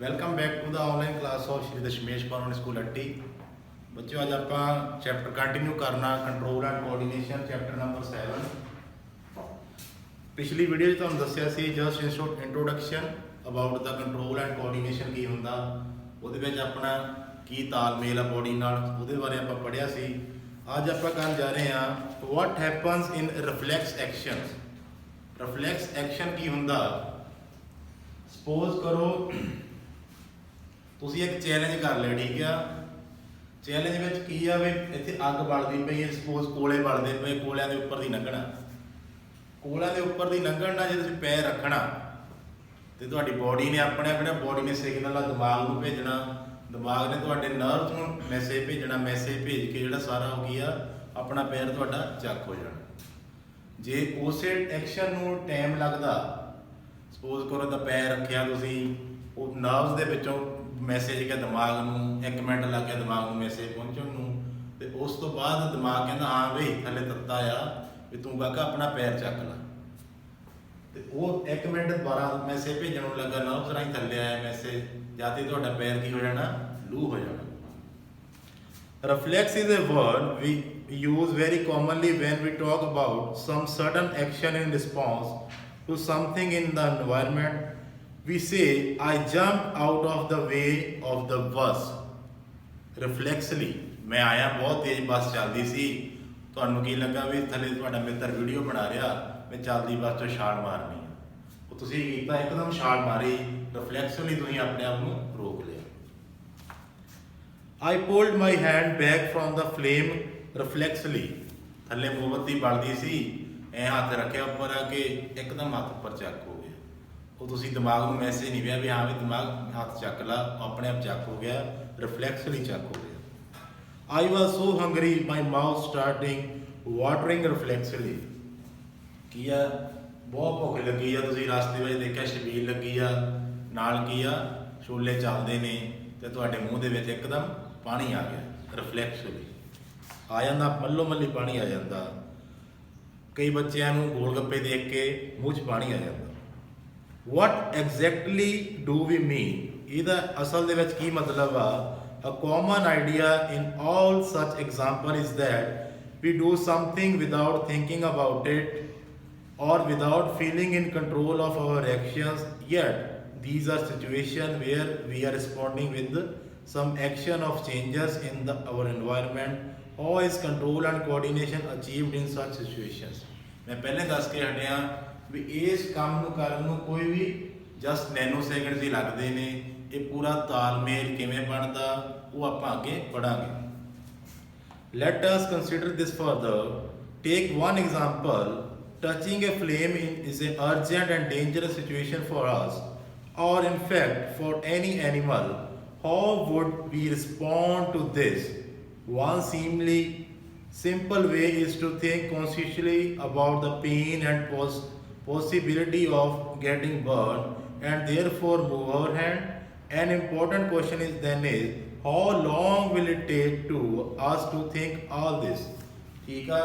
Welcome back to the online class of Shri Dashmesh convent school Atti. ਬੱਚਿਓ ਅੱਜ ਆਪਾਂ ਚੈਪਟਰ ਕੰਟੀਨਿਊ ਕਰਨਾ control and coordination chapter number 7। ਪਿਛਲੀ video 'ਚ ਤੁਹਾਨੂੰ ਦੱਸਿਆ ਸੀ just introduction about the control and coordination ਕੀ ਹੁੰਦਾ, ਉਹਦੇ ਵਿੱਚ ਆਪਣਾ ਕੀ ਤਾਲਮੇਲ ਆ ਬੋਡੀ ਨਾਲ, ਉਹਦੇ ਬਾਰੇ ਆਪਾਂ ਪੜ੍ਹਿਆ ਸੀ। ਅੱਜ ਆਪਾਂ ਕਰਨ ਜਾ ਰਹੇ ਹਾਂ what happens in reflex actions. Reflex action ਕੀ ਹੁੰਦਾ? ਸਪੋਜ਼ ਕਰੋ ਤੁਸੀਂ ਇੱਕ ਚੈਲੰਜ ਕਰ ਲਿਆ, ਠੀਕ ਆ। ਚੈਲੰਜ ਵਿੱਚ ਕੀ ਆ ਵੀ ਇੱਥੇ ਅੱਗ ਬਲਦੀ ਪਈ ਹੈ, ਸਪੋਜ਼ ਕੋਲੇ ਬਲਦੇ ਪਏ, ਕੋਲਿਆਂ ਦੇ ਉੱਪਰ ਦੀ ਲੰਘਣਾ। ਕੋਲਿਆਂ ਦੇ ਉੱਪਰ ਦੀ ਲੰਘਣ ਨਾਲ ਜੇ ਤੁਸੀਂ ਪੈਰ ਰੱਖਣਾ ਤੇ ਤੁਹਾਡੀ ਬੋਡੀ ਨੇ ਆਪਣੇ ਬੋਡੀ ਨੇ ਸਿਗਨਲ ਆ ਦਿਮਾਗ ਨੂੰ ਭੇਜਣਾ, ਦਿਮਾਗ ਨੇ ਤੁਹਾਡੇ ਨਰਵਸ ਨੂੰ ਮੈਸੇਜ ਭੇਜਣਾ, ਮੈਸੇਜ ਭੇਜ ਕੇ ਜਿਹੜਾ ਸਾਰਾ ਹੋ ਗਿਆ ਆਪਣਾ ਪੈਰ ਤੁਹਾਡਾ ਚੱਕ ਹੋ ਜਾਣਾ। ਜੇ ਉਸੇ ਐਕਸ਼ਨ ਨੂੰ ਟਾਈਮ ਲੱਗਦਾ, ਸਪੋਜ਼ ਕਰੋ ਤਾਂ ਪੈਰ ਰੱਖਿਆ ਤੁਸੀਂ, ਉਹ ਨਰਵਸ ਦੇ ਵਿੱਚੋਂ ਮੈਸੇਜ ਗਿਆ ਦਿਮਾਗ ਨੂੰ, 1 ਮਿੰਟ ਲੱਗ ਗਿਆ ਦਿਮਾਗ ਨੂੰ ਮੈਸੇਜ ਪਹੁੰਚਣ ਨੂੰ, ਤੇ ਉਸ ਤੋਂ ਬਾਅਦ ਦਿਮਾਗ ਕਹਿੰਦਾ ਹਾਂ ਬਈ ਥੱਲੇ ਤੱਤਾ ਆ ਵੀ ਤੂੰ ਕਾਕਾ ਆਪਣਾ ਪੈਰ ਚੱਕ ਲਾ, ਤੇ ਉਹ 1 ਮਿੰਟ ਦੁਬਾਰਾ ਮੈਸੇਜ ਭੇਜਣ ਨੂੰ ਲੱਗਾ, ਨਰਵਸ ਰਾਹੀਂ ਥੱਲੇ ਆਇਆ ਮੈਸੇਜ, ਜਾਂ ਤੇ ਤੁਹਾਡਾ ਪੈਰ ਕੀ ਹੋ ਜਾਣਾ, ਲੂ ਹੋ ਜਾਣਾ। Reflex is a word we use very commonly when we talk about some sudden action in response to something in the environment. We say, I jumped out of the way of the bus. Reflexly, मैं आया बहुत तेज बस चलती सी, ਤੁਹਾਨੂੰ ਕੀ ਲੱਗਾ ਵੀ ਥੱਲੇ ਤੁਹਾਡਾ ਮਿੱਤਰ ਵੀਡੀਓ ਬਣਾ ਰਿਹਾ, ਮੈਂ ਚੱਲਦੀ ਬੱਸ ਤੋਂ ਛਾਲ ਮਾਰਨੀ ਆ, ਉਹ ਤੁਸੀਂ ਕੀਤਾ ਇੱਕਦਮ ਛਾਲ ਮਾਰੀ, ਰਿਫਲੈਕਸਲੀ ਤੁਸੀਂ ਆਪਣੇ ਆਪ ਨੂੰ ਰੋਕ ਲਿਆ। I pulled my hand back from the flame reflexly. ਥੱਲੇ ਮੋਮਬੱਤੀ ਬਲਦੀ ਸੀ, ਐ ਹੱਥ ਰੱਖਿਆ ਉੱਪਰ ਆ ਕੇ ਇੱਕਦਮ ਹੱਥ ਉੱਪਰ ਚੱਕ ਹੋ ਗਿਆ। ਉਹ ਤੁਸੀਂ ਦਿਮਾਗ ਨੂੰ ਮੈਸੇਜ ਨਹੀਂ ਪਿਆ ਵੀ ਹਾਂ ਵੀ ਦਿਮਾਗ ਹੱਥ ਚੱਕ ਲਾ, ਆਪਣੇ ਆਪ ਚੱਕ ਹੋ ਗਿਆ, ਰਿਫਲੈਕਸਲੀ ਚੱਕ ਹੋ ਗਿਆ। I was so hungry, my mouth starting watering reflexly. ਕੀ ਆ, ਬਹੁਤ ਭੁੱਖ ਲੱਗੀ ਆ, ਤੁਸੀਂ ਰਸਤੇ ਵਿੱਚ ਦੇਖਿਆ ਛਬੀਲ ਲੱਗੀ ਆ, ਨਾਲ ਕੀ ਆ ਛੋਲੇ ਚੱਲਦੇ ਨੇ ਤੇ ਤੁਹਾਡੇ ਮੂੰਹ ਦੇ ਵਿੱਚ ਇੱਕਦਮ ਪਾਣੀ ਆ ਗਿਆ, ਰਿਫਲੈਕਸਲੀ ਆ ਜਾਂਦਾ, ਮੱਲੋ ਮੱਲੀ ਪਾਣੀ ਆ ਜਾਂਦਾ। ਕਈ ਬੱਚਿਆਂ ਨੂੰ ਗੋਲ ਗੱਪੇ ਦੇਖ ਕੇ ਮੂੰਹ 'ਚ ਪਾਣੀ ਆ ਜਾਂਦਾ। What exactly do we mean? ਇਹਦਾ ਅਸਲ ਦੇ ਵਿੱਚ ਕੀ ਮਤਲਬ ਆ? A common idea in all such example is that we do something without thinking about it or without feeling in control of our actions, yet these are situations where we are responding with some action of changes in our environment. How is control and coordination achieved in such situations? ਮੈਂ ਪਹਿਲੇ ਦੱਸ ਕੇ ਹਟਿਆ ਵੀ ਇਸ ਕੰਮ ਨੂੰ ਕਰਨ ਨੂੰ ਕੋਈ ਵੀ ਜਸਟ ਨੈਨੋ ਸੈਕਿੰਡਸ ਹੀ ਲੱਗਦੇ ਨੇ। ਇਹ ਪੂਰਾ ਤਾਲਮੇਲ ਕਿਵੇਂ ਬਣਦਾ ਉਹ ਆਪਾਂ ਅੱਗੇ ਪੜਾਂਗੇ। Let us consider this further. Take one example. Touching a flame is an urgent and dangerous situation for us, or in fact for any animal. How would we respond to this? One seemingly simple way is to think consciously about the pain and possibility of getting burned, and therefore move our hand. An important question is how long will it take to us to think all this? ਠੀਕ ਆ,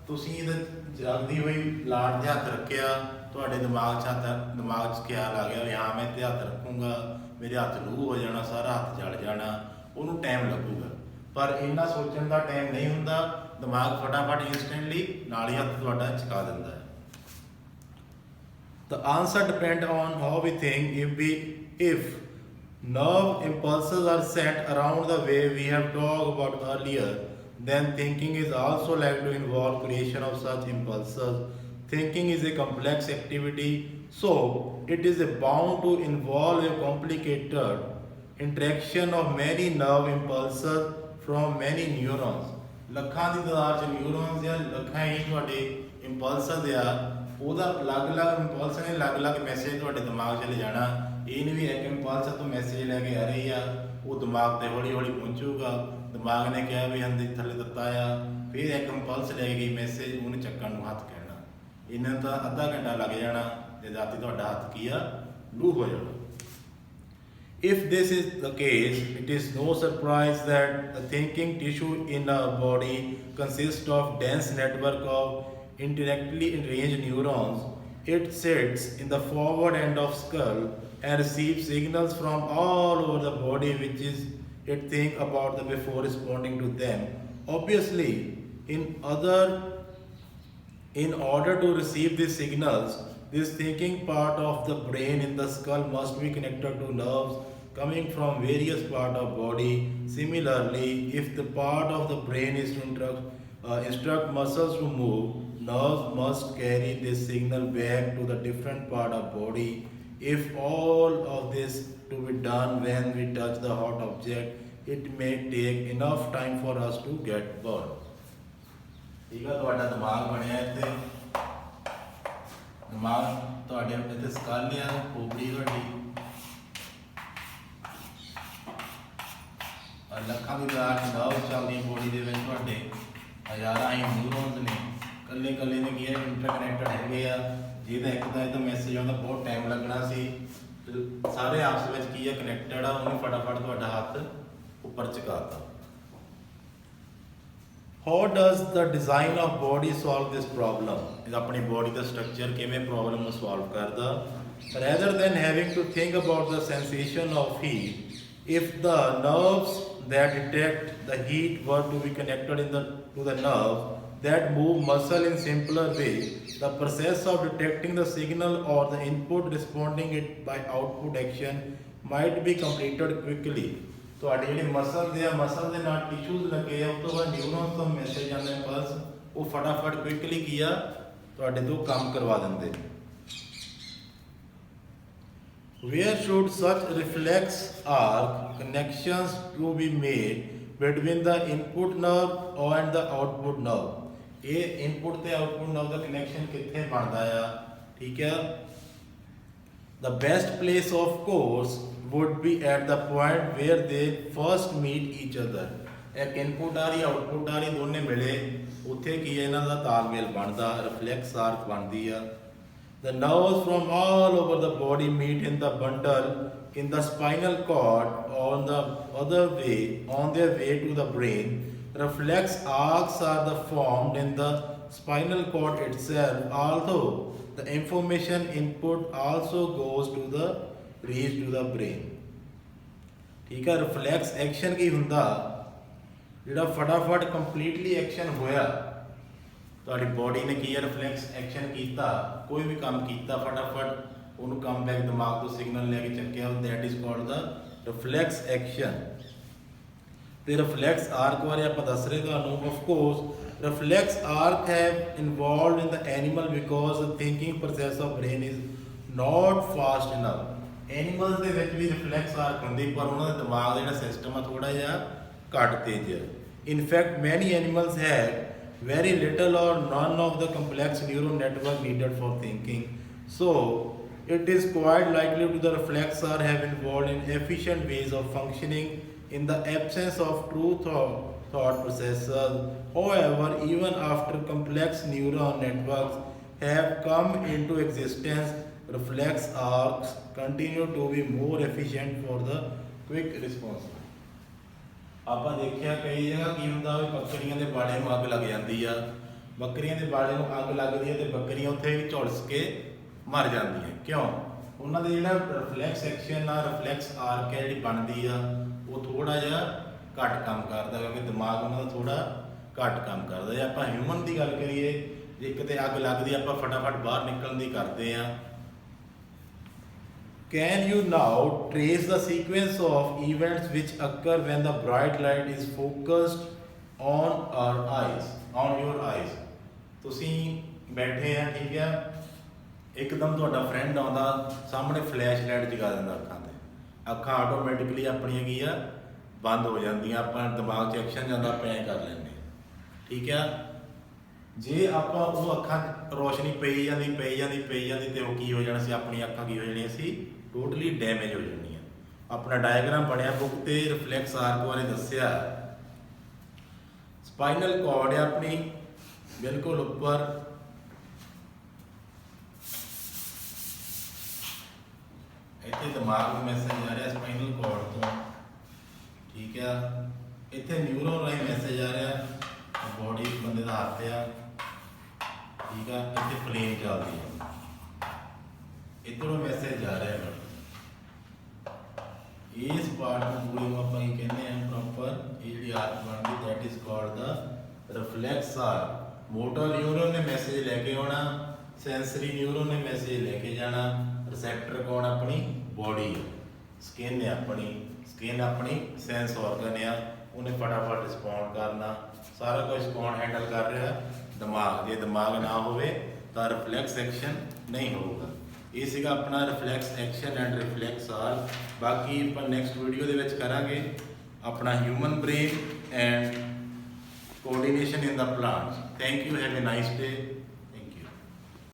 ਤੁਸੀਂ ਇਹਦਾ ਜਲਦੀ ਹੋਈ ਲਾਟ 'ਤੇ ਹੱਥ ਰੱਖਿਆ, ਤੁਹਾਡੇ ਦਿਮਾਗ 'ਚ ਖਿਆਲ ਆ ਗਿਆ ਵੀ ਹਾਂ ਮੈਂ ਤੇ ਹੱਥ ਰੱਖੂੰਗਾ, ਮੇਰੇ ਹੱਥ ਲੂ ਹੋ ਜਾਣਾ, ਸਾਰਾ ਹੱਥ ਜਲ ਜਾਣਾ, ਉਹਨੂੰ ਟਾਈਮ ਲੱਗੂਗਾ। ਪਰ ਇੰਨਾ ਸੋਚਣ ਦਾ ਟਾਈਮ ਨਹੀਂ ਹੁੰਦਾ, ਦਿਮਾਗ ਫਟਾਫਟ ਇੰਸਟੈਂਟਲੀ ਨਾਲ ਹੀ ਹੱਥ ਤੁਹਾਡਾ ਚੁਕਾ ਦਿੰਦਾ ਹੈ। The answer depends on how we think. If nerve impulses are sent around the way we have talked about earlier, then thinking is also likely to involve creation of such impulses. Thinking is a complex activity, so it is bound to involve a complicated interaction of many nerve impulses from many neurons. ਲੱਖਾਂ ਦੀ ਤਾਦਾਦ 'ਚ ਨਿਊਰੋਨਸ ਜਾਂ ਲੱਖਾਂ ਹੀ ਤੁਹਾਡੇ ਇੰਪਲਸਸ ਆ, ਉਹਦਾ ਅਲੱਗ-ਅਲੱਗ impulse ਨੇ ਅਲੱਗ-ਅਲੱਗ ਮੈਸੇਜ ਤੁਹਾਡੇ ਦਿਮਾਗ 'ਚ ਲੈ ਜਾਣਾ। ਇਹ ਨਹੀਂ ਵੀ ਇੱਕ ਇੰਪਲਸ ਤੋਂ ਮੈਸੇਜ ਲੈ ਕੇ ਆ ਰਹੀ ਆ, ਉਹ ਦਿਮਾਗ 'ਤੇ ਹੌਲੀ-ਹੌਲੀ ਪਹੁੰਚੂਗਾ। ਦਿਮਾਗ ਨੇ ਕਿਹਾ ਵੀ ਹੰਦੇ ਥੱਲੇ ਦਿੱਤਾ ਆ, ਫਿਰ ਇੱਕ ਇੰਪਲਸ ਲੈ ਗਈ ਮੈਸੇਜ, ਉਹਨੂੰ ਚੱਕਣ ਨੂੰ ਹੱਥ ਕਹਿਣਾ। ਇਹਨਾਂ ਤਾਂ ਅੱਧਾ ਘੰਟਾ ਲੱਗ ਜਾਣਾ ਤੇ ਰਾਤੀ ਤੁਹਾਡਾ ਹੱਥ ਕੀ ਆ, ਲੂ ਹੋ ਜਾਣਾ। If this is the case, it is no surprise that the thinking tissue in our body consists of dense network of indirectly arranged neurons. It sits in the forward end of skull and receive signals from all over the body, which is it think about them before responding to them. Obviously, in order to receive these signals, this thinking part of the brain in the skull must be connected to nerves coming from various part of body. Similarly, if the part of the brain is to instruct muscles to move, nerves must carry this signal back to the different part of body. If all of this to be done when we touch the hot object, it may take enough time for us to get burned. ठीक है, ਤੁਹਾਡਾ ਦਿਮਾਗ ਬਣਿਆ ਇੱਥੇ, ਦਿਮਾਗ ਤੁਹਾਡੇ ਇੱਥੇ ਸਕਲ ਆ, ਖੋਪੜੀ ਤੁਹਾਡੀ ਲੱਖਾਂ ਦੀ ਤਾਦਾਦ ਨਰਵ ਚੱਲਦੀਆਂ ਬੋਡੀ ਦੇ ਵਿੱਚ, ਤੁਹਾਡੇ ਹਜ਼ਾਰਾਂ ਹੀ ਨਿਊਰੋਨਸ ਨੇ, ਕੱਲੇ ਕੱਲੇ ਨੇ ਕੀ ਹੈ ਇੰਟਰਕਨੈਕਟਡ ਹੈਗੇ ਆ, ਜਿਹਦਾ ਇੱਕ ਦਾ ਇਹਦਾ ਮੈਸੇਜ ਆਉਂਦਾ ਬਹੁਤ ਟਾਈਮ ਲੱਗਣਾ ਸੀ, ਸਾਰੇ ਆਪਸ ਵਿੱਚ ਕੀ ਹੈ ਕਨੈਕਟਡ ਆ, ਉਹਨੇ ਫਟਾਫਟ ਤੁਹਾਡਾ ਹੱਥ ਉੱਪਰ ਚੁਕਾਤਾ। How does the design of body solve this problem? अपनी body का structure किमें problem को solve करदा? Rather than having to think about the sensation of heat, if the nerves that detect the heat were to be connected to the nerves that move muscle in simpler way, the process of detecting the signal or the input responding it by output action might be completed quickly. ਤੁਹਾਡੇ ਜਿਹੜੇ muscle ਦੇ ਨਾਲ tissues ਲੱਗੇ ਆ, ਉਸ ਤੋਂ ਬਾਅਦ ਨਿਊਰੋਨਸ ਤੋਂ ਮੈਸੇਜ ਆਉਂਦੇ ਪਲਸ, ਉਹ ਫਟਾਫਟ ਕੁਇਕਲੀ ਕੀ ਆ ਤੁਹਾਡੇ ਤੋਂ ਕੰਮ ਕਰਵਾ ਦਿੰਦੇ। Where should such reflex arc connections to be made between the input nerve and the output nerve? ਇਹ ਇਨਪੁਟ ਤੇ ਆਊਟਪੁੱਟ ਨਰਵ ਦਾ ਕਨੈਕਸ਼ਨ ਕਿੱਥੇ ਬਣਦਾ ਆ, ਠੀਕ ਆ। The best place of course would be at the point where they first meet each other. एक input आ रही output आ रही दोनों मिले, उत्थे की है इन्हां दा तालमेल बनदा, रिफ्लेक्स आर्क बनदी आ। The nerves from all over the body meet in the bundle in the spinal cord on the other way, on their way to the brain. Reflex arcs are formed in the spinal cord itself, although the information input also goes to the reach to the brain. ठीक है, reflex action की हुंदा जिहड़ा फटाफट completely action होया, ਤੁਹਾਡੀ body ਨੇ ਕੀ ਹੈ ਰਿਫਲੈਕਸ ਐਕਸ਼ਨ ਕੀਤਾ, ਕੋਈ ਵੀ ਕੰਮ ਕੀਤਾ ਫਟਾਫਟ ਉਹਨੂੰ ਕੰਮ ਬੈਕ ਦਿਮਾਗ ਤੋਂ ਸਿਗਨਲ ਲੈ ਕੇ ਚੱਕਿਆ, that is called the reflex action. ਤੇ ਰਿਫਲੈਕਸ ਆਰਕ ਬਾਰੇ ਆਪਾਂ ਦੱਸ ਰਹੇ ਤੁਹਾਨੂੰ। Of course reflex arc have involved in the animal because the thinking process of brain is not fast enough. Animals ਦੇ ਵਿੱਚ ਵੀ ਰਿਫਲੈਕਸ ਆਰਕ ਹੁੰਦੀ, ਪਰ ਉਹਨਾਂ ਦਾ ਦਿਮਾਗ ਦਾ ਜਿਹੜਾ ਸਿਸਟਮ ਆ ਥੋੜਾ ਜਿਹਾ ਘੱਟ ਤੇਜ਼ ਹੈ। ਇਨ ਫੈਕਟ ਮੈਨੀ animals have very little or none of the complex neural network needed for thinking. So, it is quite likely to the reflex are have involved in efficient ways of functioning in the absence of true thought processors. However, even after complex neural networks have come into existence, reflex arcs continue to be more efficient for the quick response. ਆਪਾਂ ਦੇਖਿਆ ਕਈ ਜਗ੍ਹਾ ਕੀ ਹੁੰਦਾ ਵੀ ਬੱਕਰੀਆਂ ਦੇ ਬਾੜੇ ਨੂੰ ਅੱਗ ਲੱਗ ਜਾਂਦੀ ਆ, ਬੱਕਰੀਆਂ ਦੇ ਬਾੜੇ ਨੂੰ ਅੱਗ ਲੱਗਦੀ ਹੈ ਤੇ ਬੱਕਰੀਆਂ ਉੱਥੇ ਹੀ ਝੁਲਸ ਕੇ ਮਰ ਜਾਂਦੀਆਂ। ਕਿਉਂ? ਉਹਨਾਂ ਦੇ ਜਿਹੜਾ ਰਿਫਲੈਕਸ ਐਕਸ਼ਨ ਆ, ਰਿਫਲੈਕਸ ਆਰਕ ਹੈ ਜਿਹੜੀ ਬਣਦੀ ਆ, ਉਹ ਥੋੜਾ ਜਿਹਾ ਘੱਟ ਕੰਮ ਕਰਦਾ, ਕਿਉਂਕਿ ਦਿਮਾਗ ਉਹਨਾਂ ਦਾ ਥੋੜਾ ਘੱਟ ਕੰਮ ਕਰਦਾ। ਜੇ ਆਪਾਂ ਹਿਊਮਨ ਦੀ ਗੱਲ ਕਰੀਏ, ਜੇ ਕਿਤੇ ਅੱਗ ਲੱਗਦੀ ਆਪਾਂ ਫਟਾਫਟ ਬਾਹਰ ਨਿਕਲਣ ਦੀ ਕਰਦੇ ਆ। Can you now trace the sequence of events which occur when the bright light is focused on our eyes, on your eyes? ਤੁਸੀਂ ਬੈਠੇ ਆ, ਠੀਕ ਆ, ਇੱਕਦਮ ਤੁਹਾਡਾ ਫਰੈਂਡ ਆਉਂਦਾ, ਸਾਹਮਣੇ ਫਲੈਸ਼ ਲਾਈਟ ਜਗਾ ਦਿੰਦਾ ਅੱਖਾਂ ਤੇ, ਅੱਖਾਂ ਆਟੋਮੈਟਿਕਲੀ ਆਪਣੀਆਂ ਕੀ ਆ ਬੰਦ ਹੋ ਜਾਂਦੀਆਂ, ਆਪਾਂ ਦਿਮਾਗ 'ਚ ਐਕਸ਼ਨ ਜਾਂਦਾ, ਆਪਾਂ ਐਂ ਕਰ ਲੈਂਦੇ, ਠੀਕ ਆ। ਜੇ ਆਪਾਂ ਉਹ ਅੱਖਾਂ ਰੋਸ਼ਨੀ ਪਈ ਜਾਂਦੀ ਤੇ ਉਹ ਕੀ ਹੋ ਜਾਣਾ ਸੀ, ਆਪਣੀ ਅੱਖਾਂ ਕੀ ਹੋ ਜਾਣੀਆਂ ਸੀ, ਟੋਟਲੀ ਡੈਮੇਜ ਹੋ ਜਾਣੀ ਆ। ਆਪਣਾ ਡਾਇਗਰਾਮ ਬਣਿਆ ਬੁੱਕ ਤੇ, ਰਿਫਲੈਕਸ ਆਰਕ ਬਾਰੇ ਦੱਸਿਆ। ਸਪਾਈਨਲ ਕਾਰਡ ਹੈ ਆਪਣੀ ਬਿਲਕੁਲ ਉੱਪਰ, ਇੱਥੇ ਦਿਮਾਗ ਨੂੰ ਮੈਸੇਜ ਆ ਰਿਹਾ ਸਪਾਈਨਲ ਕਾਰਡ ਤੋਂ, ਠੀਕ ਆ। ਇੱਥੇ ਨਿਊਰੋਨ ਰਾਹੀਂ ਮੈਸੇਜ ਆ ਰਿਹਾ, ਬੋਡੀ ਬੰਦੇ ਦਾ ਹੱਥ ਆ, ਠੀਕ ਆ। ਇੱਥੇ ਫਲੇਮ ਚੱਲਦੀ ਹੈ, ਇੱਧਰੋਂ ਮੈਸੇਜ ਆ ਰਿਹਾ। ਇਸ ਪਾਰਟ ਨੂੰ ਪੂਰੇ ਨੂੰ ਆਪਾਂ ਕੀ ਕਹਿੰਦੇ ਆ ਪ੍ਰੋਪਰ ਇਹ ਜਿਹੜੀ ਆਰਕ ਬਣਦੀ that is called the reflex arc. Motor neuron ਨੇ ਮੈਸੇਜ ਲੈ ਕੇ ਆਉਣਾ, ਸੈਂਸਰੀ ਨਿਊਰੋਨ ਨੇ ਮੈਸੇਜ ਲੈ ਕੇ ਜਾਣਾ, ਰਿਸੈਪਟਰ ਕੌਣ ਆਪਣੀ ਬੋਡੀ, ਸਕਿਨ ਹੈ ਆਪਣੀ ਸੈਂਸ ਆਰਗਨ ਆ, ਉਹਨੇ ਫਟਾਫਟ ਰਿਸਪੌਂਡ ਕਰਨਾ। ਸਾਰਾ ਕੁਝ ਕੌਣ ਹੈਂਡਲ ਕਰ ਰਿਹਾ ਦਿਮਾਗ। ਜੇ ਦਿਮਾਗ ਨਾ ਹੋਵੇ ਤਾਂ ਰਿਫਲੈਕਸ ਐਕਸ਼ਨ ਨਹੀਂ ਹੋਊਗਾ। ਇਹ ਸੀਗਾ ਆਪਣਾ reflex action and reflex arc. ਬਾਕੀ ਆਪਾਂ ਨੈਕਸਟ ਵੀਡੀਓ ਦੇ ਵਿੱਚ ਕਰਾਂਗੇ ਆਪਣਾ human brain and coordination in the plant. Thank you, have a nice day.